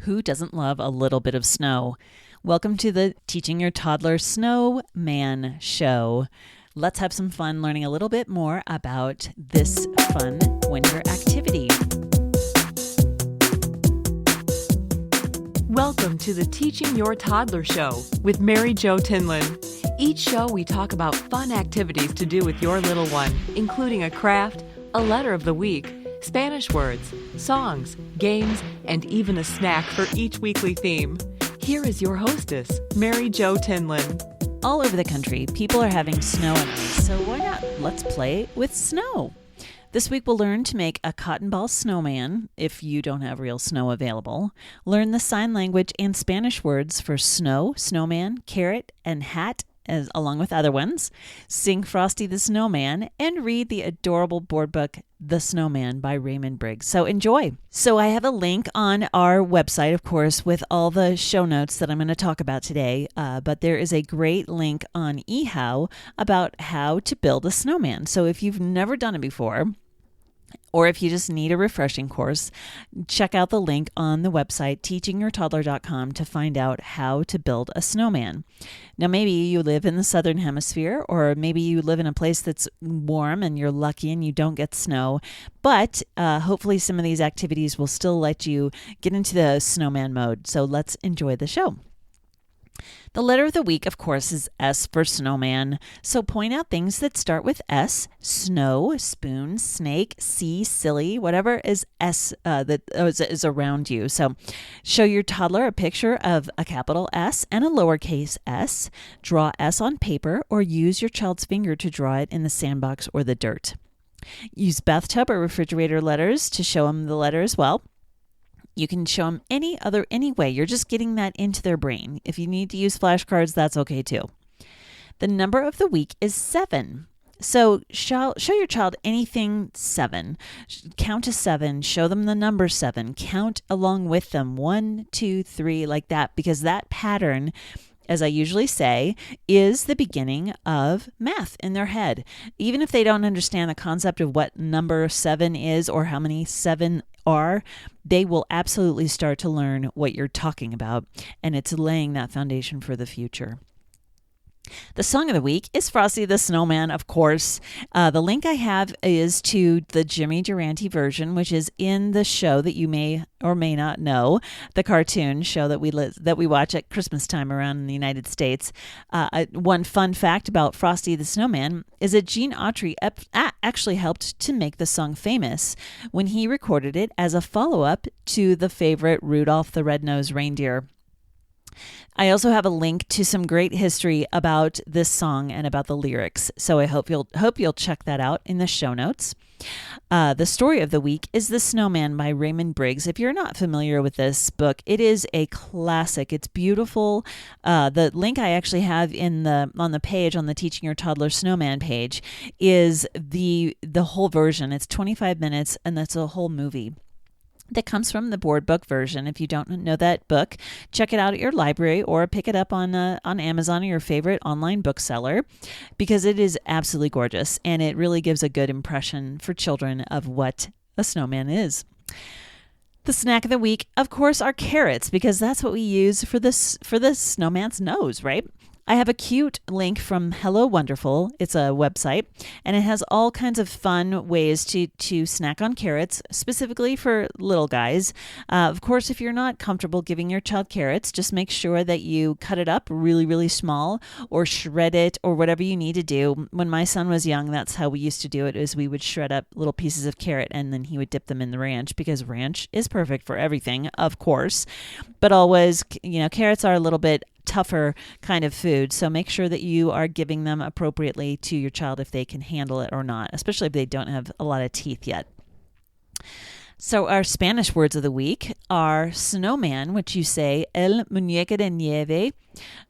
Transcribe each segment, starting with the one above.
Who doesn't love a little bit of snow? Welcome to the Teaching Your Toddler Snowman show. Let's have some fun learning a little bit more about this fun winter activity. Welcome to the Teaching Your Toddler show with Mary Jo Tinlin. Each show we talk about fun activities to do with your little one, including a craft, a letter of the week, Spanish words, songs, games, and even a snack for each weekly theme. Here is your hostess, Mary Jo Tinlin. All over the country, people are having snow and ice, so why not? Let's play with snow. This week we'll learn to make a cotton ball snowman if you don't have real snow available. Learn the sign language and Spanish words for snow, snowman, carrot, and hat, along with other ones. Sing Frosty the Snowman and read the adorable board book, The Snowman by Raymond Briggs. So enjoy. So I have a link on our website, of course, with all the show notes that I'm going to talk about today. But there is a great link on eHow about how to build a snowman. So if you've never done it before, or if you just need a refreshing course, check out the link on the website, teachingyourtoddler.com, to find out how to build a snowman. Now, maybe you live in the Southern Hemisphere, or maybe you live in a place that's warm and you're lucky and you don't get snow. But hopefully some of these activities will still let you get into the snowman mode. So let's enjoy the show. The letter of the week, of course, is S for snowman. So point out things that start with S: snow, spoon, snake, sea, silly, whatever is S that is around you. So show your toddler a picture of a capital S and a lowercase s. Draw S on paper or use your child's finger to draw it in the sandbox or the dirt. Use bathtub or refrigerator letters to show them the letter as well. You can show them any way. You're just getting that into their brain. If you need to use flashcards, that's okay too. The number of the week is 7. So show your child anything 7. Count to 7. Show them the number 7. Count along with them. 1, 2, 3, like that. Because that pattern, as I usually say, is the beginning of math in their head. Even if they don't understand the concept of what number 7 is or how many 7 are, they will absolutely start to learn what you're talking about, and it's laying that foundation for the future. The song of the week is Frosty the Snowman, of course. The link I have is to the Jimmy Durante version, which is in the show that you may or may not know, the cartoon show that we watch at Christmas time around in the United States. One fun fact about Frosty the Snowman is that Gene Autry actually helped to make the song famous when he recorded it as a follow-up to the favorite Rudolph the Red-Nosed Reindeer. I also have a link to some great history about this song and about the lyrics, so I hope you'll check that out in the show notes. The story of the week is The Snowman by Raymond Briggs. If you're not familiar with this book, it is a classic. It's beautiful. The link I actually have on the page, on the Teaching Your Toddler Snowman page, is the whole version. It's 25 minutes, and that's a whole movie that comes from the board book version. If you don't know that book, check it out at your library or pick it up on Amazon or your favorite online bookseller, because it is absolutely gorgeous and it really gives a good impression for children of what a snowman is. The snack of the week, of course, are carrots, because that's what we use for the snowman's nose, right? I have a cute link from Hello Wonderful. It's a website, and it has all kinds of fun ways to snack on carrots, specifically for little guys. Of course, if you're not comfortable giving your child carrots, just make sure that you cut it up really, really small, or shred it, or whatever you need to do. When my son was young, that's how we used to do it, is we would shred up little pieces of carrot, and then he would dip them in the ranch, because ranch is perfect for everything, of course. But always, carrots are a little bit tougher kind of food, so make sure that you are giving them appropriately to your child if they can handle it or not, especially if they don't have a lot of teeth yet. So our Spanish words of the week are snowman, which you say el muñeco de nieve.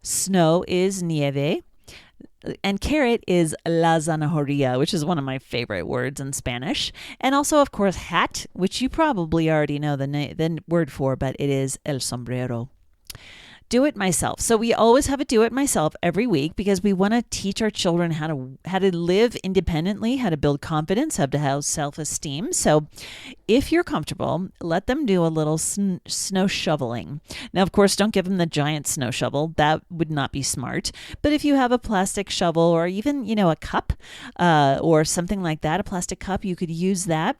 Snow is nieve. And carrot is la zanahoria, which is one of my favorite words in Spanish. And also, of course, hat, which you probably already know the word for, but it is el sombrero. Do it myself. So we always have a do it myself every week because we want to teach our children how to live independently, how to build confidence, how to have self-esteem. So if you're comfortable, let them do a little snow shoveling. Now, of course, don't give them the giant snow shovel. That would not be smart. But if you have a plastic shovel or even, a cup or something like that, a plastic cup, you could use that.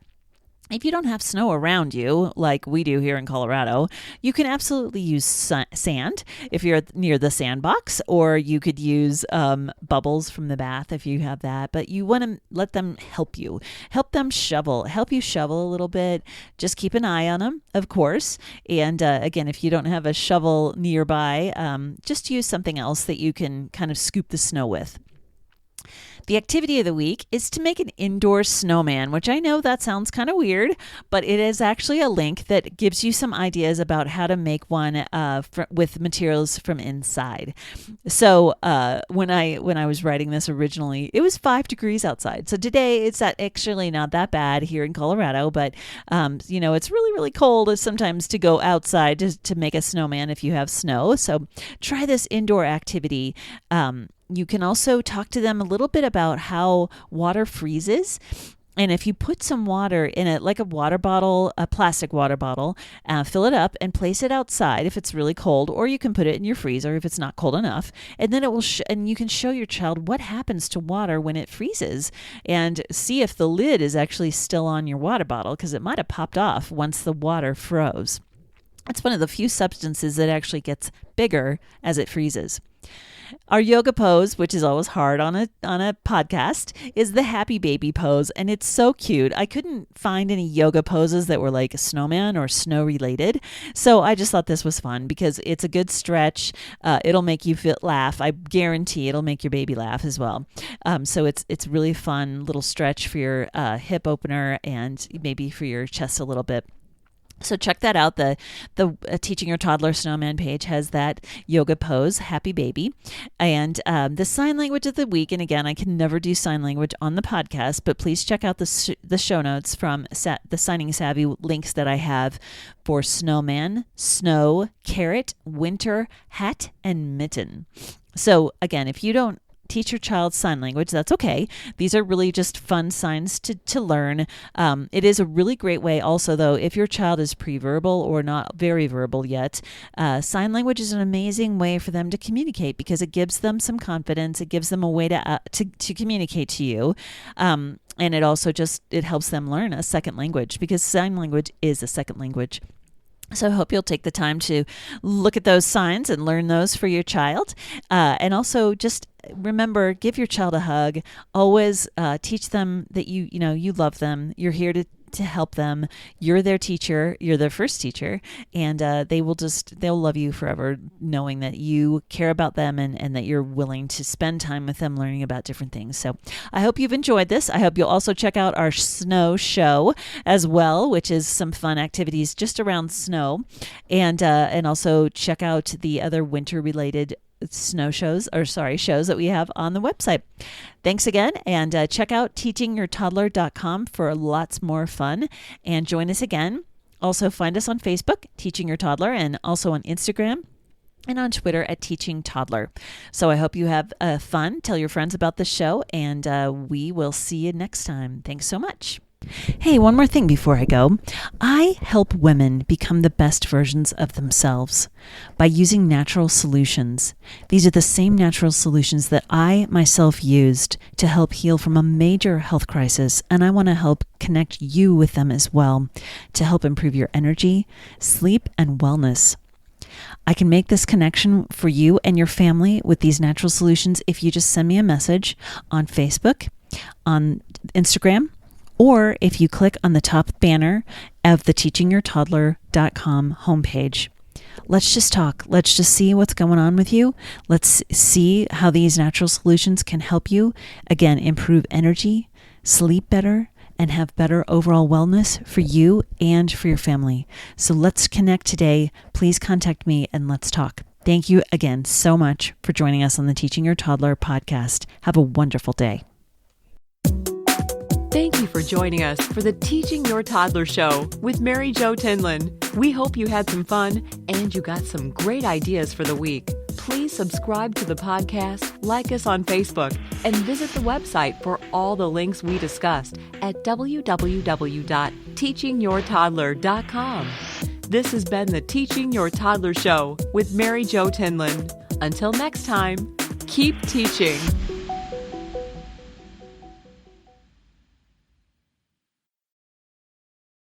If you don't have snow around you, like we do here in Colorado, you can absolutely use sand if you're near the sandbox, or you could use bubbles from the bath if you have that. But you want to let them help you. Help you shovel a little bit. Just keep an eye on them, of course. And again, if you don't have a shovel nearby, just use something else that you can kind of scoop the snow with. The activity of the week is to make an indoor snowman, which I know that sounds kind of weird, but it is actually a link that gives you some ideas about how to make one with materials from inside. So when I was writing this originally, it was 5 degrees outside. So today it's actually not that bad here in Colorado, but it's really, really cold sometimes to go outside to make a snowman if you have snow. So try this indoor activity. You can also talk to them a little bit about how water freezes. And if you put some water in it, like a water bottle, a plastic water bottle, fill it up and place it outside if it's really cold, or you can put it in your freezer if it's not cold enough. And then it will, and you can show your child what happens to water when it freezes, and see if the lid is actually still on your water bottle, because it might have popped off once the water froze. It's one of the few substances that actually gets bigger as it freezes. Our yoga pose, which is always hard on a podcast, is the happy baby pose, and it's so cute. I couldn't find any yoga poses that were like a snowman or snow related, so I just thought this was fun because it's a good stretch. It'll make you laugh. I guarantee it'll make your baby laugh as well. So it's really fun little stretch for your hip opener and maybe for your chest a little bit. So check that out. The Teaching Your Toddler Snowman page has that yoga pose, Happy Baby. And the sign language of the week, and again, I can never do sign language on the podcast, but please check out the show notes from the Signing Savvy links that I have for snowman, snow, carrot, winter, hat, and mitten. So again, if you don't teach your child sign language, that's okay. These are really just fun signs to learn. It is a really great way also, though, if your child is pre-verbal or not very verbal yet, sign language is an amazing way for them to communicate because it gives them some confidence. It gives them a way to communicate to you. And it also it helps them learn a second language because sign language is a second language. So I hope you'll take the time to look at those signs and learn those for your child. And also just remember, give your child a hug. Always teach them that you love them. You're here to help them. You're their teacher. You're their first teacher. And they'll love you forever, knowing that you care about them and that you're willing to spend time with them learning about different things. So I hope you've enjoyed this. I hope you'll also check out our snow show as well, which is some fun activities just around snow. And also check out the other winter related shows that we have on the website. Thanks again, and check out teachingyourtoddler.com for lots more fun, and join us again. Also find us on Facebook, Teaching Your Toddler, and also on Instagram and on Twitter at Teaching Toddler. So I hope you have fun. Tell your friends about the show, and we will see you next time. Thanks so much. Hey, one more thing before I go. I help women become the best versions of themselves by using natural solutions. These are the same natural solutions that I myself used to help heal from a major health crisis, and I want to help connect you with them as well to help improve your energy, sleep, and wellness. I can make this connection for you and your family with these natural solutions if you just send me a message on Facebook, on Instagram, or if you click on the top banner of the teachingyourtoddler.com homepage. Let's just talk. Let's just see what's going on with you. Let's see how these natural solutions can help you, again, improve energy, sleep better, and have better overall wellness for you and for your family. So let's connect today. Please contact me and let's talk. Thank you again so much for joining us on the Teaching Your Toddler podcast. Have a wonderful day. Thank you for joining us for the Teaching Your Toddler Show with Mary Jo Tinlin. We hope you had some fun and you got some great ideas for the week. Please subscribe to the podcast, like us on Facebook, and visit the website for all the links we discussed at www.teachingyourtoddler.com. This has been the Teaching Your Toddler Show with Mary Jo Tinlin. Until next time, keep teaching.